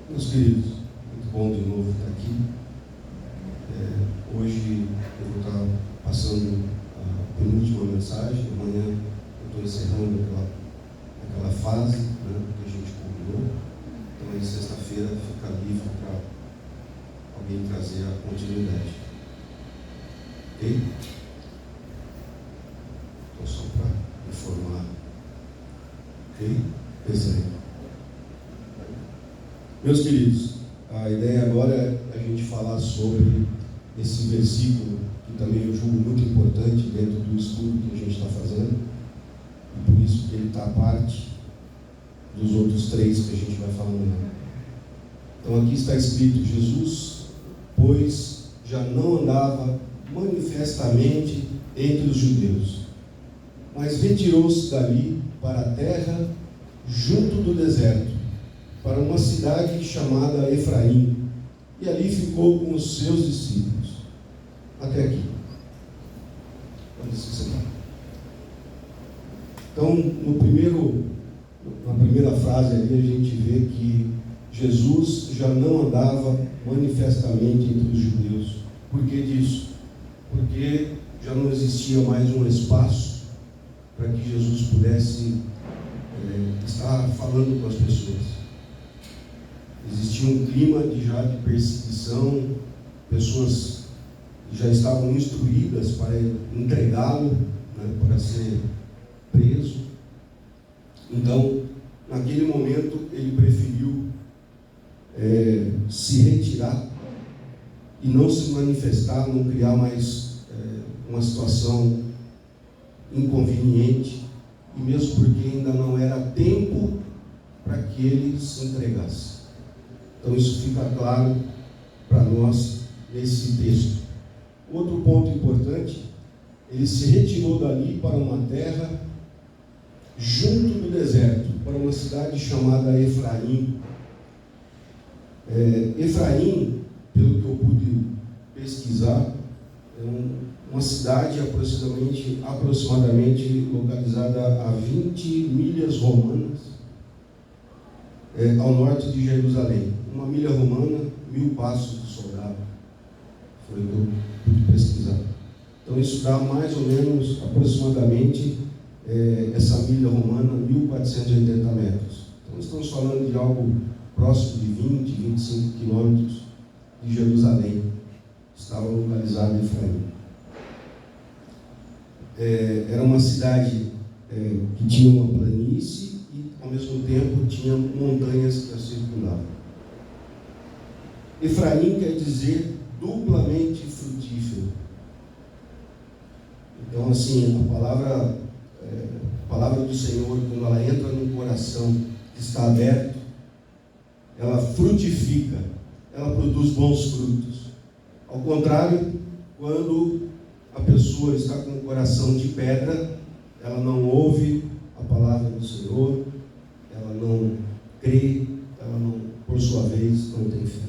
Meus queridos, muito bom de novo estar aqui. Hoje eu vou estar passando a penúltima mensagem. Amanhã eu estou encerrando aquela fase, né, que a gente combinou. Então aí sexta-feira fica livre para alguém trazer a continuidade. Ok? Então só para informar. Ok? Excelente. Meus queridos, a ideia agora é a gente falar sobre esse versículo, que também eu julgo muito importante dentro do estudo que a gente está fazendo, e por isso que ele está à parte dos outros três que a gente vai falando. Então aqui está escrito: Jesus, pois já não andava manifestamente entre os judeus, mas retirou-se dali para a terra junto do deserto, para uma cidade chamada Efraim, e ali ficou com os seus discípulos. Até aqui. Pode se sentar. Então, na primeira frase ali, a gente vê que Jesus já não andava manifestamente entre os judeus. Por que disso? Porque já não existia mais um espaço para que Jesus pudesse estar falando com as pessoas. Existia um clima de perseguição, pessoas já estavam instruídas para entregá-lo, né, para ser preso. Então, naquele momento, ele preferiu se retirar e não se manifestar, não criar mais uma situação inconveniente, e mesmo porque ainda não era tempo para que ele se entregasse. Então isso fica claro para nós nesse texto. Outro ponto importante: ele se retirou dali para uma terra junto do deserto, para uma cidade chamada Efraim. Efraim, pelo que eu pude pesquisar, é uma cidade aproximadamente localizada a 20 milhas romanas ao norte de Jerusalém. Uma milha romana, 1000 passos de soldado. Foi o que eu pude pesquisar. Então isso dá mais ou menos, aproximadamente, essa milha romana, 1480 metros. Então estamos falando de algo próximo de 20, 25 quilômetros de Jerusalém. Estava localizado em Efraim. Era uma cidade que tinha uma planície e, ao mesmo tempo, tinha montanhas que a circundavam. Efraim quer dizer duplamente frutífero. Então, assim, a palavra do Senhor, quando ela entra num coração que está aberto, ela frutifica, ela produz bons frutos. Ao contrário, quando a pessoa está com o coração de pedra, ela não ouve a palavra do Senhor, ela não crê, ela não, por sua vez, não tem fé.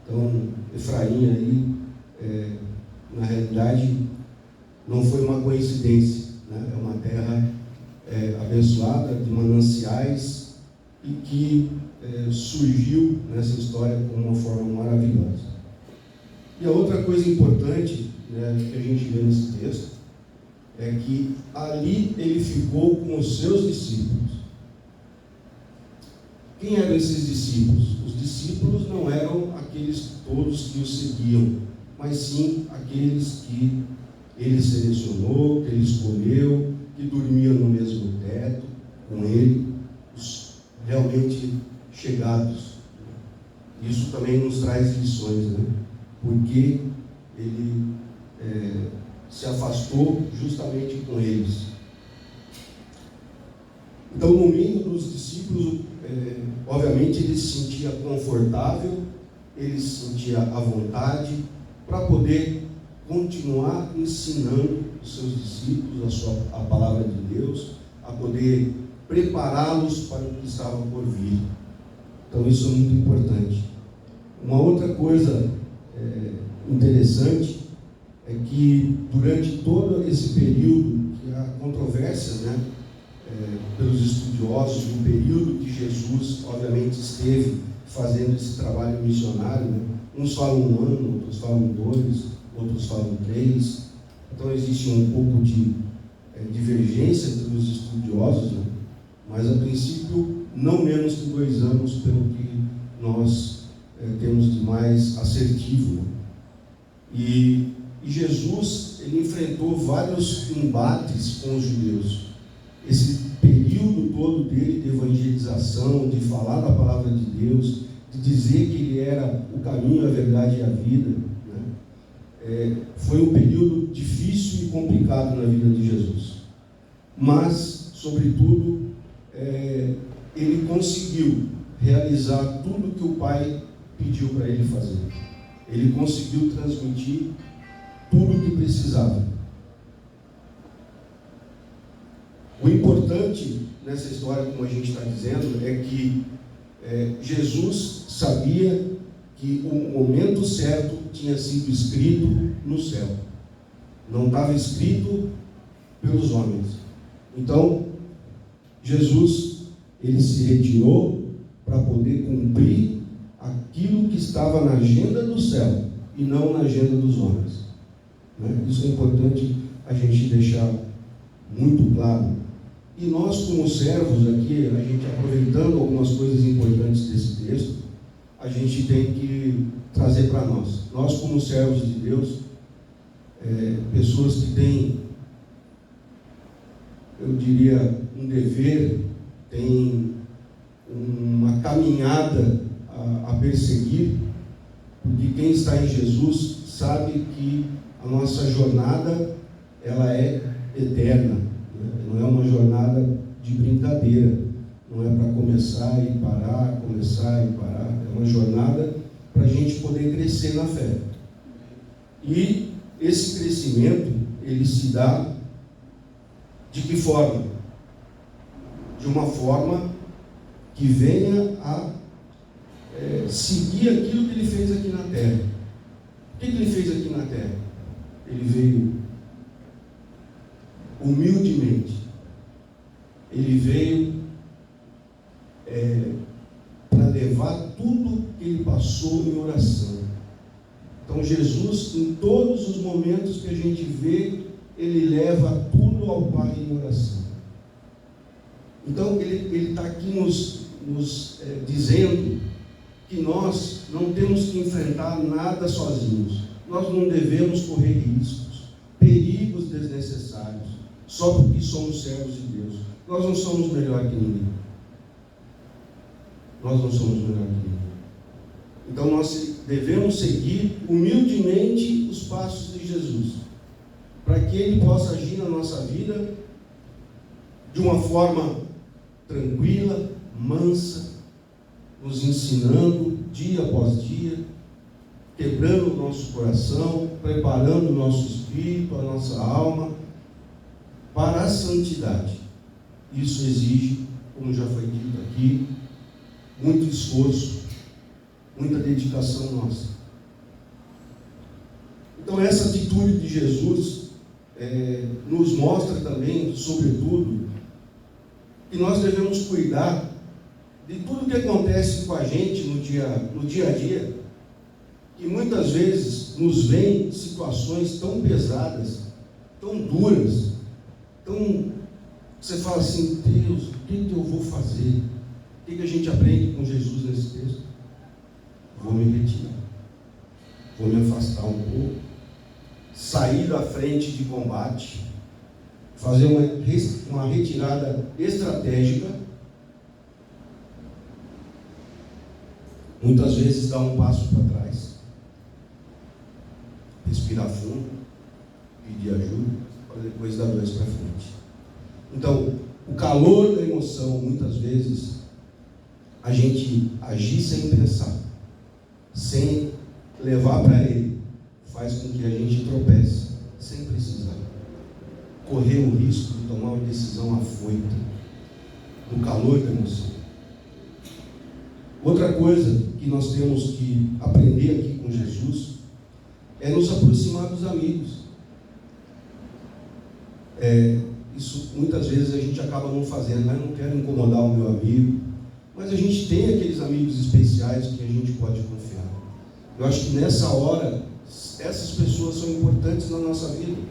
Então, Efraim aí, na realidade, não foi uma coincidência, né? É uma terra abençoada, de mananciais, e que surgiu nessa história com uma forma maravilhosa. E a outra coisa importante, né, que a gente vê nesse texto é que ali ele ficou com os seus discípulos. Quem eram esses discípulos? Os discípulos não eram aqueles todos que o seguiam, mas sim aqueles que ele selecionou, que ele escolheu, que dormiam no mesmo teto com ele, os realmente chegados. Isso também nos traz lições, né? Porque ele se afastou justamente com eles. Então, no meio dos discípulos, obviamente ele se sentia confortável, ele se sentia à vontade para poder continuar ensinando os seus discípulos a palavra de Deus, a poder prepará-los para o que estava por vir. Então isso é muito importante. Uma outra coisa interessante é que durante todo esse período, que há controvérsia, pelos estudiosos, do período que Jesus obviamente esteve fazendo esse trabalho missionário, né? Uns falam 1 ano, outros falam 2, outros falam 3. Então existe um pouco de divergência entre os estudiosos, né? Mas a princípio não menos que 2 anos, pelo que nós temos de mais assertivo, né? E Jesus, ele enfrentou vários embates com os judeus. Esse período todo dele de evangelização, de falar da palavra de Deus, de dizer que ele era o caminho, a verdade e a vida, né? Foi um período difícil e complicado na vida de Jesus. Mas, sobretudo, ele conseguiu realizar tudo que o Pai pediu para ele fazer. Ele conseguiu transmitir tudo o que precisava. O importante nessa história, como a gente está dizendo, é que Jesus sabia que o momento certo tinha sido escrito no céu. Não estava escrito pelos homens. Então, Jesus, ele se retirou para poder cumprir aquilo que estava na agenda do céu e não na agenda dos homens, né? Isso é importante a gente deixar muito claro. E nós, como servos aqui, a gente aproveitando algumas coisas importantes desse texto, a gente tem que trazer para nós. Nós, como servos de Deus, pessoas que têm, eu diria, um dever, têm uma caminhada a perseguir, porque quem está em Jesus sabe que a nossa jornada, ela é eterna, né? Não é uma jornada de brincadeira, não é para começar e parar, começar e parar, é uma jornada para a gente poder crescer na fé. E esse crescimento, ele se dá de que forma? De uma forma que venha a seguir aquilo que ele fez aqui na terra. O que ele fez aqui na terra? Ele veio humildemente. Ele veio para levar tudo que ele passou em oração. Então Jesus, em todos os momentos que a gente vê, ele leva tudo ao Pai em oração. Então ele está aqui nos dizendo que nós não temos que enfrentar nada sozinhos. Nós não devemos correr riscos, perigos desnecessários, só porque somos servos de Deus. Nós não somos melhor que ninguém. Nós não somos melhor que ninguém. Então nós devemos seguir humildemente os passos de Jesus, para que Ele possa agir na nossa vida de uma forma tranquila, mansa, nos ensinando dia após dia, quebrando o nosso coração, preparando o nosso espírito, a nossa alma, para a santidade. Isso exige, como já foi dito aqui, muito esforço, muita dedicação nossa. Então essa atitude de Jesus nos mostra também, sobretudo, que nós devemos cuidar de tudo que acontece com a gente no dia a dia, que muitas vezes nos vem situações tão pesadas, tão duras, você fala assim, Deus, o que eu vou fazer? O que a gente aprende com Jesus nesse texto? Vou me retirar, vou me afastar um pouco, sair da frente de combate, fazer uma retirada estratégica. Muitas vezes dar um passo para trás, respirar fundo, pedir ajuda, para depois dar 2 para frente. Então, o calor da emoção, muitas vezes, a gente agir sem pensar, sem levar para ele, faz com que a gente tropece, sem precisar. Correr o risco de tomar uma decisão afoita, no calor da emoção. Outra coisa que nós temos que aprender aqui com Jesus é nos aproximar dos amigos. Isso muitas vezes a gente acaba não fazendo, mas não quero incomodar o meu amigo, mas a gente tem aqueles amigos especiais que a gente pode confiar. Eu acho que nessa hora, essas pessoas são importantes na nossa vida.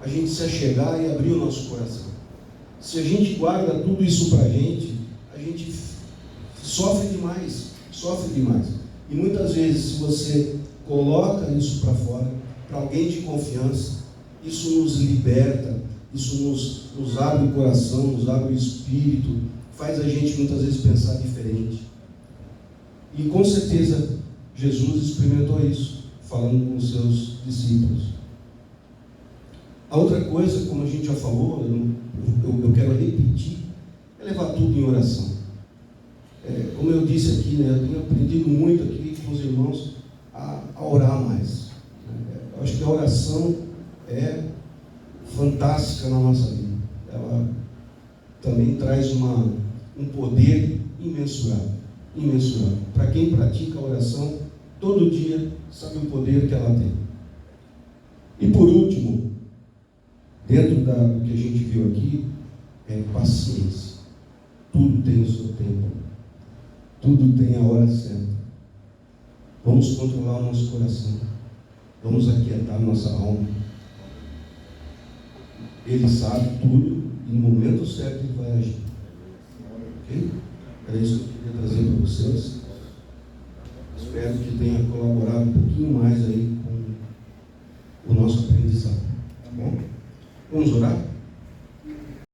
A gente se achegar e abrir o nosso coração. Se a gente guarda tudo isso para a gente sofre demais, E muitas vezes, se você coloca isso para fora, para alguém de confiança, isso nos liberta, isso nos abre o coração, nos abre o espírito, faz a gente muitas vezes pensar diferente. E com certeza Jesus experimentou isso, falando com os seus discípulos. A outra coisa, como a gente já falou, eu quero repetir, é levar tudo em oração. Como eu disse aqui, né, eu tenho aprendido muito aqui com os irmãos a orar mais. Eu acho que a oração é fantástica na nossa vida. Ela também traz um poder imensurável. Para quem pratica a oração, todo dia sabe o poder que ela tem. E por último, dentro do que a gente viu aqui, é paciência. Tudo tem o seu tempo. Tudo tem a hora certa. Vamos controlar o nosso coração. Vamos aquietar nossa alma. Ele sabe tudo e no momento certo ele vai agir. Ok? Era isso que eu queria trazer para vocês. Espero que tenha colaborado um pouquinho mais aí com o nosso aprendizado. Tá bom? Vamos orar?